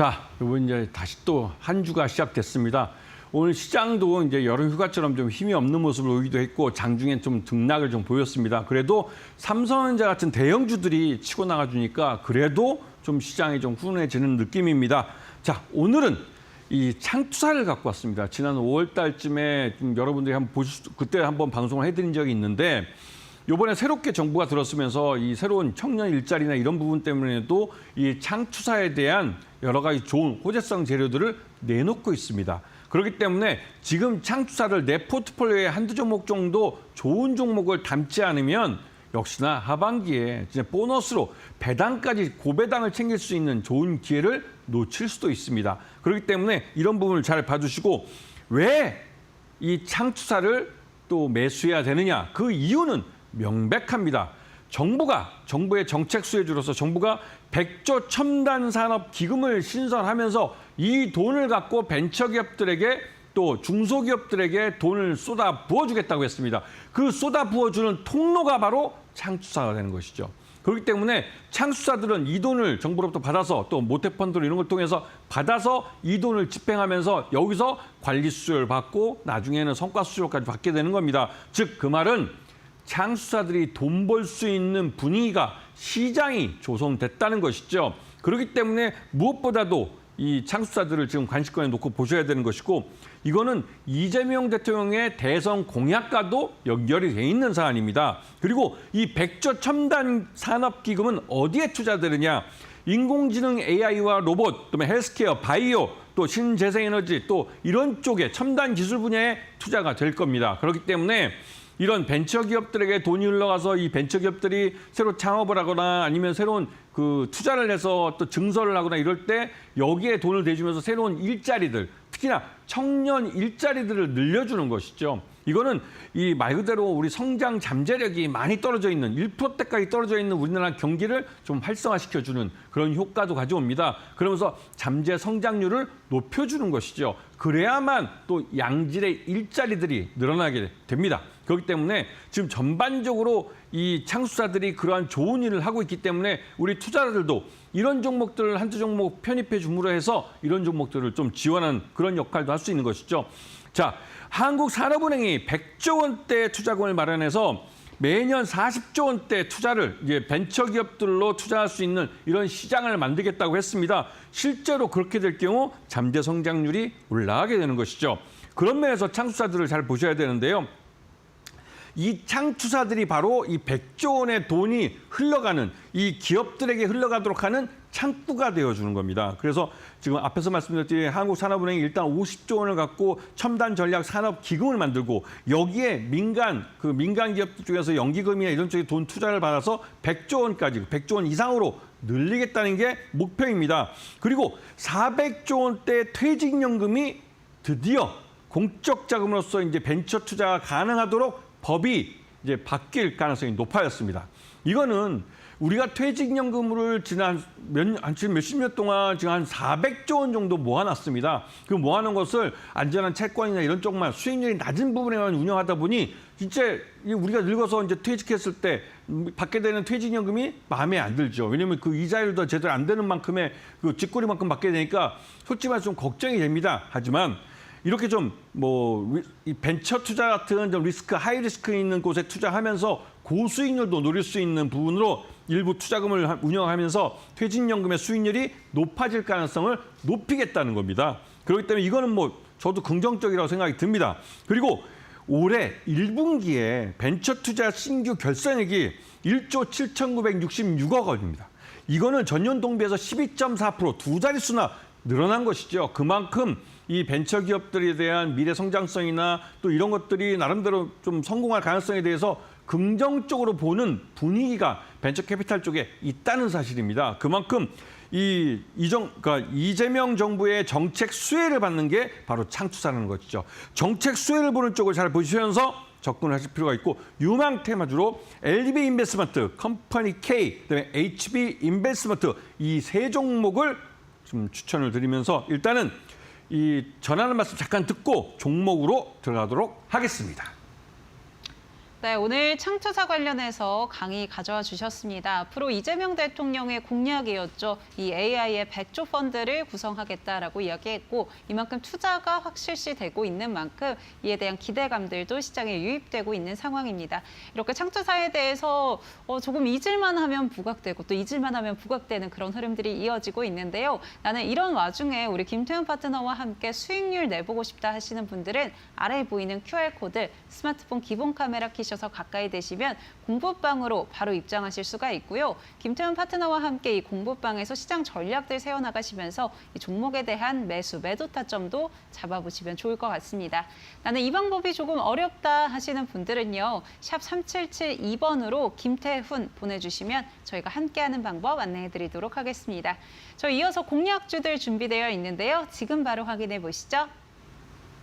자, 이번 이제 다시 또 한 주가 시작됐습니다. 오늘 시장도 이제 여름 휴가처럼 좀 힘이 없는 모습을 보이기도 했고 장중엔 좀 등락을 좀 보였습니다. 그래도 삼성전자 같은 대형주들이 치고 나가주니까 그래도 좀 시장이 좀 훈훈해지는 느낌입니다. 자, 오늘은 이 창투사를 갖고 왔습니다. 지난 5월 달쯤에 좀 여러분들이 한번 그때 한번 방송을 해드린 적이 있는데 이번에 새롭게 정부가 들었으면서 이 새로운 청년 일자리나 이런 부분 때문에도 이 창투사에 대한 여러 가지 좋은 호재성 재료들을 내놓고 있습니다. 그렇기 때문에 지금 창투사를 내 포트폴리오에 한두 종목 정도 좋은 종목을 담지 않으면 역시나 하반기에 이제 보너스로 배당까지 고배당을 챙길 수 있는 좋은 기회를 놓칠 수도 있습니다. 그렇기 때문에 이런 부분을 잘 봐주시고 왜 이 창투사를 또 매수해야 되느냐 그 이유는 명백합니다. 정부의 정책 수혜주로서 정부가 100조 첨단 산업 기금을 신설하면서 이 돈을 갖고 벤처기업들에게 또 중소기업들에게 돈을 쏟아 부어주겠다고 했습니다. 그 쏟아 부어주는 통로가 바로 창투사가 되는 것이죠. 그렇기 때문에 창투사들은 이 돈을 정부로부터 받아서 또 모태펀드로 이런 걸 통해서 받아서 이 돈을 집행하면서 여기서 관리 수수료를 받고 나중에는 성과 수수료까지 받게 되는 겁니다. 즉 그 말은 창투사들이 돈 벌 수 있는 분위기가 시장이 조성됐다는 것이죠. 그렇기 때문에 무엇보다도 이 창투사들을 지금 관심권에 놓고 보셔야 되는 것이고 이거는 이재명 대통령의 대선 공약과도 연결이 돼 있는 사안입니다. 그리고 이 100조 첨단 산업기금은 어디에 투자되느냐. 인공지능 AI와 로봇, 그다음에 헬스케어, 바이오, 또 신재생에너지 또 이런 쪽에 첨단 기술 분야에 투자가 될 겁니다. 그렇기 때문에 이런 벤처기업들에게 돈이 흘러가서 이 벤처기업들이 새로 창업을 하거나 아니면 새로운 그 투자를 해서 또 증설을 하거나 이럴 때 여기에 돈을 대주면서 새로운 일자리들, 특히나 청년 일자리들을 늘려주는 것이죠. 이거는 이 말 그대로 우리 성장 잠재력이 많이 떨어져 있는 1%대까지 떨어져 있는 우리나라 경기를 좀 활성화시켜주는 그런 효과도 가져옵니다. 그러면서 잠재 성장률을 높여주는 것이죠. 그래야만 또 양질의 일자리들이 늘어나게 됩니다. 그렇기 때문에 지금 전반적으로 이 창투사들이 그러한 좋은 일을 하고 있기 때문에 우리 투자자들도 이런 종목들을 한두 종목 편입해 줌으로 해서 이런 종목들을 좀 지원하는 그런 역할도 할 수 있는 것이죠. 자, 한국산업은행이 100조 원대 투자금을 마련해서 매년 40조 원대 투자를 이제 벤처기업들로 투자할 수 있는 이런 시장을 만들겠다고 했습니다. 실제로 그렇게 될 경우 잠재 성장률이 올라가게 되는 것이죠. 그런 면에서 창투사들을 잘 보셔야 되는데요. 이 창투사들이 바로 이 100조 원의 돈이 흘러가는 이 기업들에게 흘러가도록 하는 창구가 되어주는 겁니다. 그래서 지금 앞에서 말씀드렸듯이 한국산업은행이 일단 50조 원을 갖고 첨단 전략 산업 기금을 만들고 여기에 민간 기업들 중에서 연기금이나 이런 쪽에 돈 투자를 받아서 100조 원까지 100조 원 이상으로 늘리겠다는 게 목표입니다. 그리고 400조 원대 퇴직연금이 드디어 공적 자금으로서 이제 벤처 투자가 가능하도록 법이 이제 바뀔 가능성이 높아졌습니다. 이거는 우리가 퇴직연금을 지난 지금 몇십 년 동안 지금 한 400조 원 정도 모아놨습니다. 그 모아놓은 것을 안전한 채권이나 이런 쪽만 수익률이 낮은 부분에만 운영하다 보니 진짜 우리가 늙어서 이제 퇴직했을 때 받게 되는 퇴직연금이 마음에 안 들죠. 왜냐하면 그 이자율도 제대로 안 되는 만큼의 그 뒷골이만큼 받게 되니까 솔직히 말해서 좀 걱정이 됩니다. 하지만 이렇게 좀 이 벤처 투자 같은 좀 하이 리스크 있는 곳에 투자하면서 고수익률도 노릴 수 있는 부분으로 일부 투자금을 운영하면서 퇴직연금의 수익률이 높아질 가능성을 높이겠다는 겁니다. 그렇기 때문에 이거는 저도 긍정적이라고 생각이 듭니다. 그리고 올해 1분기에 벤처 투자 신규 결산액이 1조 7,966억 원입니다. 이거는 전년 동비해서 12.4% 두 자릿수나 늘어난 것이죠. 그만큼 이 벤처기업들에 대한 미래 성장성이나 또 이런 것들이 나름대로 좀 성공할 가능성에 대해서 긍정적으로 보는 분위기가 벤처 캐피탈 쪽에 있다는 사실입니다. 그만큼 그러니까 이재명 정부의 정책 수혜를 받는 게 바로 창투사라는 것이죠. 정책 수혜를 보는 쪽을 잘 보시면서 접근을 하실 필요가 있고 유망 테마주로 LB 인베스트먼트, 컴퍼니 K, 그다음에 HB 인베스트먼트 이 세 종목을 좀 추천을 드리면서 일단은 전하는 말씀 잠깐 듣고 종목으로 들어가도록 하겠습니다. 네, 오늘 창투사 관련해서 강의 가져와 주셨습니다. 앞으로 이재명 대통령의 공약이었죠. 이 AI의 100조 펀드를 구성하겠다라고 이야기했고 이만큼 투자가 확 실시되고 있는 만큼 이에 대한 기대감들도 시장에 유입되고 있는 상황입니다. 이렇게 창투사에 대해서 조금 잊을만 하면 부각되고 또 잊을만 하면 부각되는 그런 흐름들이 이어지고 있는데요. 나는 이런 와중에 우리 김태훈 파트너와 함께 수익률 내보고 싶다 하시는 분들은 아래에 보이는 QR코드 스마트폰 기본 카메라 키셔서 가까이 되시면 공부방으로 바로 입장하실 수가 있고요. 김태훈 파트너와 함께 이 공부방에서 시장 전략들 세워나가시면서 이 종목에 대한 매수, 매도 타점도 잡아보시면 좋을 것 같습니다. 나는 이 방법이 조금 어렵다 하시는 분들은요. 샵 3772번으로 김태훈 보내주시면 저희가 함께하는 방법 안내해드리도록 하겠습니다. 저희 이어서 공략주들 준비되어 있는데요. 지금 바로 확인해 보시죠.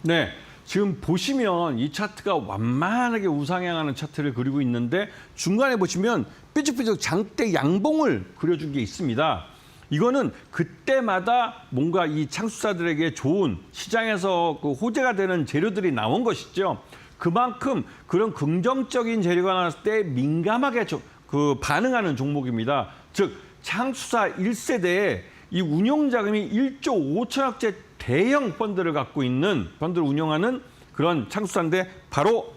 네. 지금 보시면 이 차트가 완만하게 우상향하는 차트를 그리고 있는데 중간에 보시면 삐죽삐죽 장대 양봉을 그려준 게 있습니다. 이거는 그때마다 뭔가 이 창수사들에게 좋은 시장에서 그 호재가 되는 재료들이 나온 것이죠. 그만큼 그런 긍정적인 재료가 나왔을 때 민감하게 반응하는 종목입니다. 즉 창수사 1세대에 이 운용 자금이 1조 5천억째 대형 펀드를 갖고 있는 펀드를 운영하는 그런 창수사인데 바로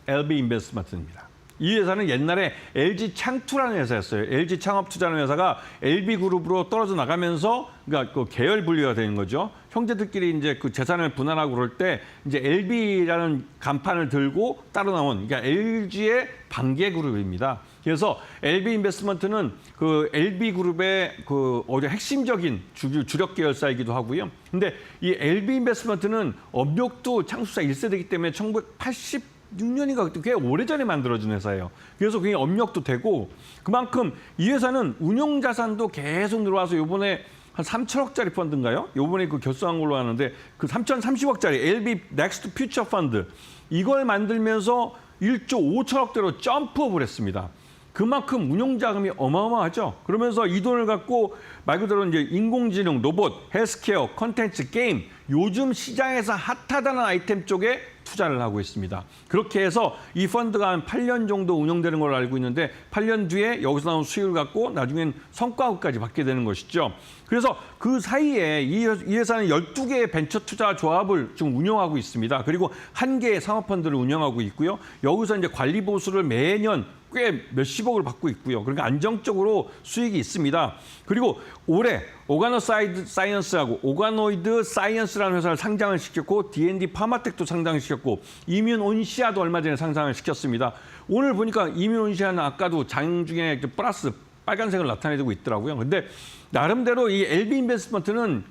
LB 인베스트먼트입니다. 이 회사는 옛날에 LG 창투라는 회사였어요. LG 창업투자라는 회사가 LB그룹으로 떨어져 나가면서 그러니까 그 계열 분리가 되는 거죠. 형제들끼리 이제 그 재산을 분할하고 그럴 때 이제 LB라는 간판을 들고 따로 나온 그러니까 LG의 반개 그룹입니다. 그래서 LB 인베스트먼트는 그 LB 그룹의 그 핵심적인 주력 계열사이기도 하고요. 근데 이 LB 인베스트먼트는 업력도 창수사 1세대이기 때문에 1986년인가 꽤 오래전에 만들어진 회사예요. 그래서 그게 업력도 되고 그만큼 이 회사는 운용 자산도 계속 늘어와서 요번에 한 3천억짜리 펀드인가요? 요번에 그 결성한 걸로 아는데 그 3,030억짜리 LB 넥스트 퓨처 펀드 이걸 만들면서 1조 5천억대로 점프업을 했습니다. 그만큼 운용 자금이 어마어마하죠. 그러면서 이 돈을 갖고 말 그대로 이제 인공지능, 로봇, 헬스케어, 컨텐츠, 게임 요즘 시장에서 핫하다는 아이템 쪽에 투자를 하고 있습니다. 그렇게 해서 이 펀드가 한 8년 정도 운영되는 걸로 알고 있는데 8년 뒤에 여기서 나온 수익을 갖고 나중엔 성과급까지 받게 되는 것이죠. 그래서 그 사이에 이 회사는 12개의 벤처 투자 조합을 지금 운영하고 있습니다. 그리고 1개의 상업펀드를 운영하고 있고요. 여기서 이제 관리 보수를 매년 꽤 몇십억을 받고 있고요. 그러니까 안정적으로 수익이 있습니다. 그리고 올해 오가노사이언스하고 오가노이드 사이언스라는 회사를 상장을 시켰고 D&D 파마텍도 상장을 시켰고 이뮨온시아도 얼마 전에 상장을 시켰습니다. 오늘 보니까 이뮨온시아는 아까도 장중에 플러스 빨간색을 나타내고 있더라고요. 근데 나름대로 이 LB 인베스트먼트는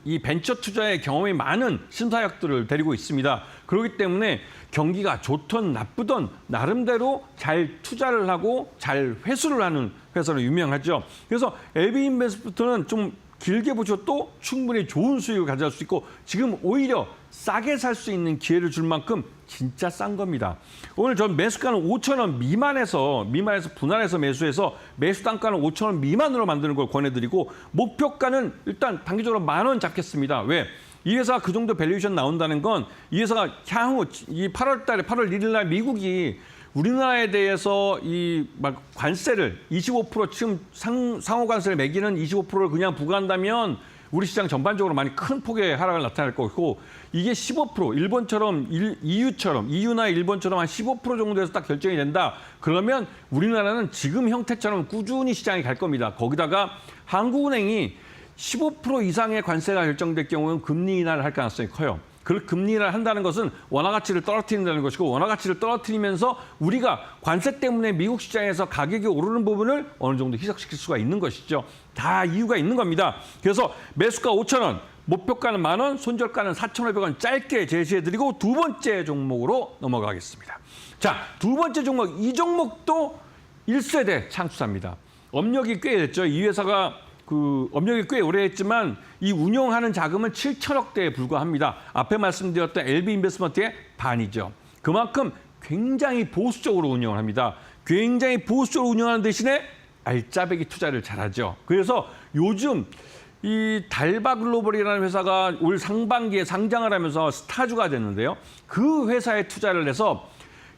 이 벤처 투자에 경험이 많은 신사역들을 데리고 있습니다. 그렇기 때문에 경기가 좋든 나쁘든 나름대로 잘 투자를 하고 잘 회수를 하는 회사로 유명하죠. 그래서 LB 인베스트먼트는 좀 길게 보셔도 충분히 좋은 수익을 가져갈 수 있고 지금 오히려 싸게 살 수 있는 기회를 줄 만큼 진짜 싼 겁니다. 오늘 전 매수가는 5,000원 미만에서 분할해서 매수해서 매수 단가는 5,000원 미만으로 만드는 걸 권해드리고 목표가는 일단 단기적으로 10,000원 잡겠습니다. 왜? 이 회사가 그 정도 밸류에이션 나온다는 건 이 회사가 향후 이 8월 1일 날 미국이 우리나라에 대해서 이 막 관세를 25% 지금 상호 관세를 매기는 25%를 그냥 부과한다면 우리 시장 전반적으로 많이 큰 폭의 하락을 나타낼 거고 이게 15% 일본처럼 EU나 일본처럼 한 15% 정도에서 딱 결정이 된다. 그러면 우리나라는 지금 형태처럼 꾸준히 시장이 갈 겁니다. 거기다가 한국은행이 15% 이상의 관세가 결정될 경우는 금리 인하를 할 가능성이 커요. 그 금리 인하를 한다는 것은 원화 가치를 떨어뜨린다는 것이고 원화 가치를 떨어뜨리면서 우리가 관세 때문에 미국 시장에서 가격이 오르는 부분을 어느 정도 희석시킬 수가 있는 것이죠. 다 이유가 있는 겁니다. 그래서 매수가 5,000원, 목표가는 10,000원, 손절가는 4,500원 짧게 제시해드리고 두 번째 종목으로 넘어가겠습니다. 자, 두 번째 종목, 이 종목도 1세대 창수사입니다. 업력이 꽤 됐죠. 이 회사가 업력이 꽤 오래 했지만 이 운용하는 자금은 7천억대에 불과합니다. 앞에 말씀드렸던 LB 인베스트먼트의 반이죠. 그만큼 굉장히 보수적으로 운영을 합니다. 굉장히 보수적으로 운영하는 대신에 알짜배기 투자를 잘하죠. 그래서 요즘 이 달바글로벌이라는 회사가 올 상반기에 상장을 하면서 스타주가 됐는데요. 그 회사에 투자를 해서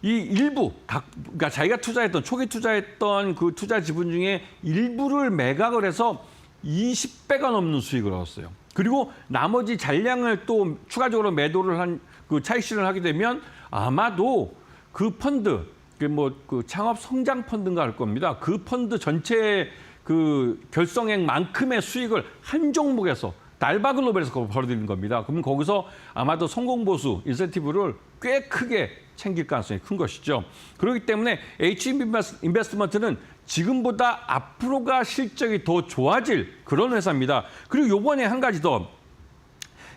이 일부 그러니까 자기가 투자했던 초기 투자했던 그 투자 지분 중에 일부를 매각을 해서 20배가 넘는 수익을 얻었어요. 그리고 나머지 잔량을 또 추가적으로 매도를 한 그 차익 실현을 하게 되면 아마도 그 펀드 그 창업 성장 펀드인가 할 겁니다. 그 펀드 전체 그 결성액만큼의 수익을 한 종목에서 달바글로벌에서 벌어들이는 겁니다. 그러면 거기서 아마도 성공보수 인센티브를 꽤 크게 챙길 가능성이 큰 것이죠. 그렇기 때문에 HB 인베스트먼트는 지금보다 앞으로가 실적이 더 좋아질 그런 회사입니다. 그리고 이번에 한 가지 더.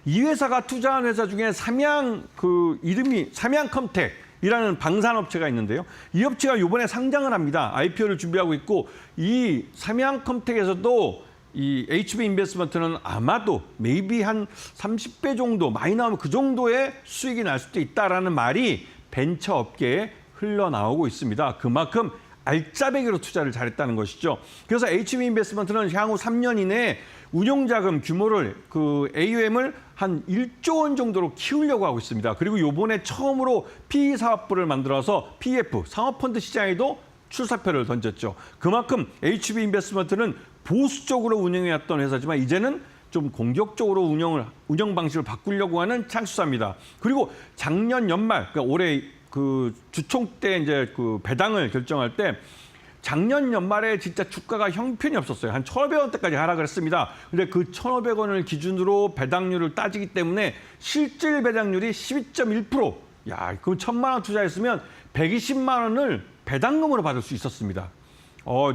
이 회사가 투자한 회사 중에 이름이 삼양컴텍이라는 방산업체가 있는데요. 이 업체가 이번에 상장을 합니다. IPO를 준비하고 있고 이 삼양컴텍에서도 이 HB 인베스트먼트는 아마도 maybe 한 30배 정도 많이 나오면 그 정도의 수익이 날 수도 있다라는 말이 벤처 업계에 흘러나오고 있습니다. 그만큼 알짜배기로 투자를 잘했다는 것이죠. 그래서 HB 인베스트먼트는 향후 3년 이내에 운용자금 규모를 AUM을 한 1조 원 정도로 키우려고 하고 있습니다. 그리고 이번에 처음으로 PE 사업부를 만들어서 PF 상업펀드 시장에도 출사표를 던졌죠. 그만큼 HB 인베스트먼트는 보수적으로 운영해왔던 회사지만 이제는 좀 공격적으로 운영 방식을 바꾸려고 하는 창수사입니다. 그리고 작년 연말, 그러니까 올해 그 주총 때 이제 그 배당을 결정할 때 작년 연말에 진짜 주가가 형편이 없었어요. 한 1,500원대까지 하락을 했습니다. 근데 그 1,500원을 기준으로 배당률을 따지기 때문에 실질 배당률이 12.1%. 야, 그럼 1,000만 원 투자했으면 120만 원을 배당금으로 받을 수 있었습니다.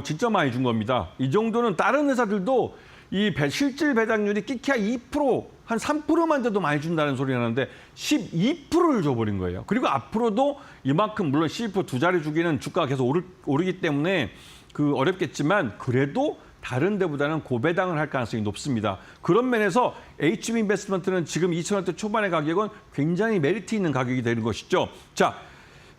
진짜 많이 준 겁니다. 이 정도는 다른 회사들도 이 실질 배당률이 끼키야 2%, 한 3%만 돼도 많이 준다는 소리 하는데 12%를 줘버린 거예요. 그리고 앞으로도 이만큼 물론 12% 두 자리 주기는 주가가 계속 오르기 때문에 어렵겠지만 그래도 다른 데보다는 고배당을 할 가능성이 높습니다. 그런 면에서 HB 인베스트먼트는 지금 2,000원대 초반의 가격은 굉장히 메리트 있는 가격이 되는 것이죠. 자,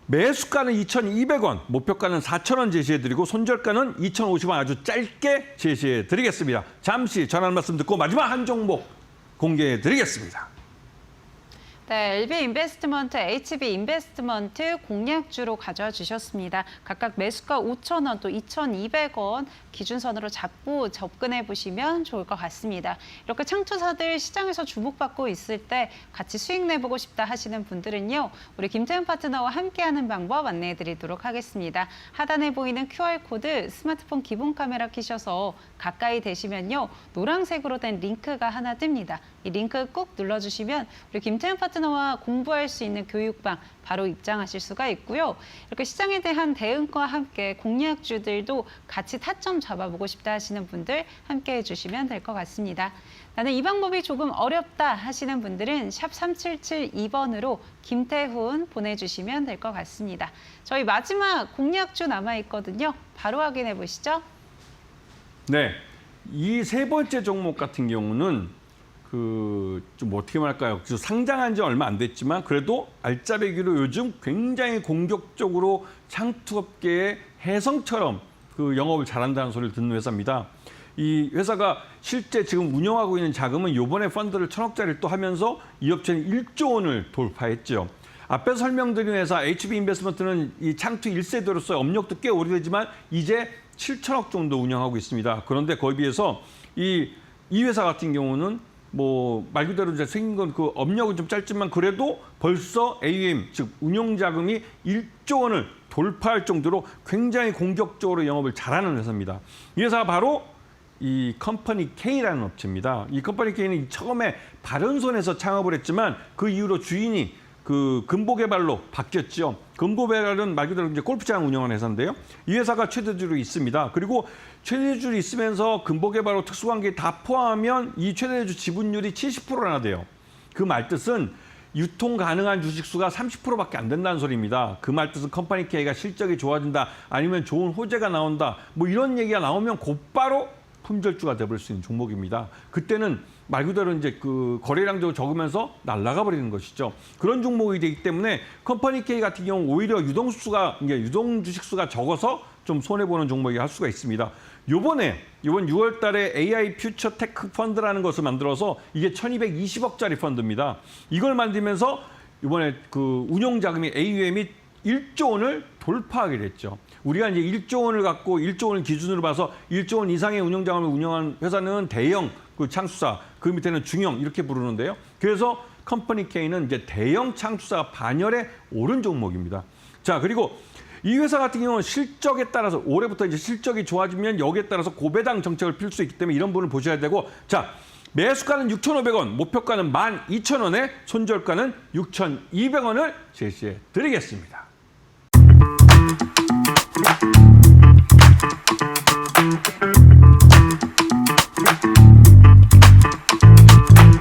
매수가는 2,200원, 목표가는 4,000원 제시해드리고 손절가는 2,050원 아주 짧게 제시해드리겠습니다. 잠시 전화 말씀 듣고 마지막 한 종목 공개해드리겠습니다. 네, LB 인베스트먼트, HB 인베스트먼트 공략주로 가져와 주셨습니다. 각각 매수가 5,000원 또 2,200원 기준선으로 잡고 접근해 보시면 좋을 것 같습니다. 이렇게 창투사들 시장에서 주목받고 있을 때 같이 수익 내보고 싶다 하시는 분들은요. 우리 김태훈 파트너와 함께하는 방법 안내해 드리도록 하겠습니다. 하단에 보이는 QR코드 스마트폰 기본 카메라 켜셔서 가까이 되시면요. 노란색으로 된 링크가 하나 뜹니다. 이 링크 꾹 눌러주시면 우리 김태훈 파트너와 공부할 수 있는 교육방 바로 입장하실 수가 있고요. 이렇게 시장에 대한 대응과 함께 공략주들도 같이 타점 잡아보고 싶다 하시는 분들 함께 해주시면 될 것 같습니다. 나는 이 방법이 조금 어렵다 하시는 분들은 샵 3772번으로 김태훈 보내주시면 될 것 같습니다. 저희 마지막 공략주 남아있거든요. 바로 확인해 보시죠. 네, 이 세 번째 종목 같은 경우는 좀 어떻게 말할까요? 상장한 지 얼마 안 됐지만 그래도 알짜배기로 요즘 굉장히 공격적으로 창투업계의 혜성처럼 영업을 잘한다는 소리를 듣는 회사입니다. 이 회사가 실제 지금 운영하고 있는 자금은 이번에 펀드를 1,000억짜리를 또 하면서 이 업체는 1조 원을 돌파했죠. 앞에서 설명드린 회사 HB 인베스트먼트는 이 창투 1세대로서 업력도 꽤 오래되지만 이제 7,000억 정도 운영하고 있습니다. 그런데 거기에 비해서 이 회사 같은 경우는 말 그대로 이제 생긴 건 그 업력은 좀 짧지만 그래도 벌써 AUM, 즉 운용자금이 1조 원을 돌파할 정도로 굉장히 공격적으로 영업을 잘하는 회사입니다. 이 회사가 바로 이 컴퍼니 K라는 업체입니다. 이 컴퍼니 K는 처음에 바른손에서 창업을 했지만 그 이후로 주인이 금보개발로 바뀌었죠. 금보개발은 말 그대로 이제 골프장 운영하는 회사인데요. 이 회사가 최대주로 있습니다. 그리고 최대주로 있으면서 금보개발로 특수관계 다 포함하면 이 최대주 지분율이 70%나 돼요. 그 말뜻은 유통 가능한 주식수가 30%밖에 안 된다는 소리입니다. 그 말뜻은 컴퍼니 K가 실적이 좋아진다, 아니면 좋은 호재가 나온다, 이런 얘기가 나오면 곧바로 품절주가 돼버릴 수 있는 종목입니다. 그때는 말 그대로 이제 거래량도 적으면서 날아가 버리는 것이죠. 그런 종목이 되기 때문에 컴퍼니 K 같은 경우 오히려 유동 주식수가 적어서 좀 손해보는 종목이 할 수가 있습니다. 이번 6월 달에 AI 퓨처 테크 펀드라는 것을 만들어서 이게 1,220억짜리 펀드입니다. 이걸 만들면서 이번에 운용 자금이 AUM이 1조 원을 돌파하게 됐죠. 우리가 이제 1조 원을 갖고 1조 원을 기준으로 봐서 1조 원 이상의 운영자금을 운영하는 회사는 대형 그 창수사, 그 밑에는 중형 이렇게 부르는데요. 그래서 컴퍼니 K는 이제 대형 창수사 반열에 오른 종목입니다. 자, 그리고 이 회사 같은 경우는 실적에 따라서 올해부터 이제 실적이 좋아지면 여기에 따라서 고배당 정책을 필 수 있기 때문에 이런 부분을 보셔야 되고, 자, 매수가는 6,500원, 목표가는 12,000원에 손절가는 6,200원을 제시해 드리겠습니다.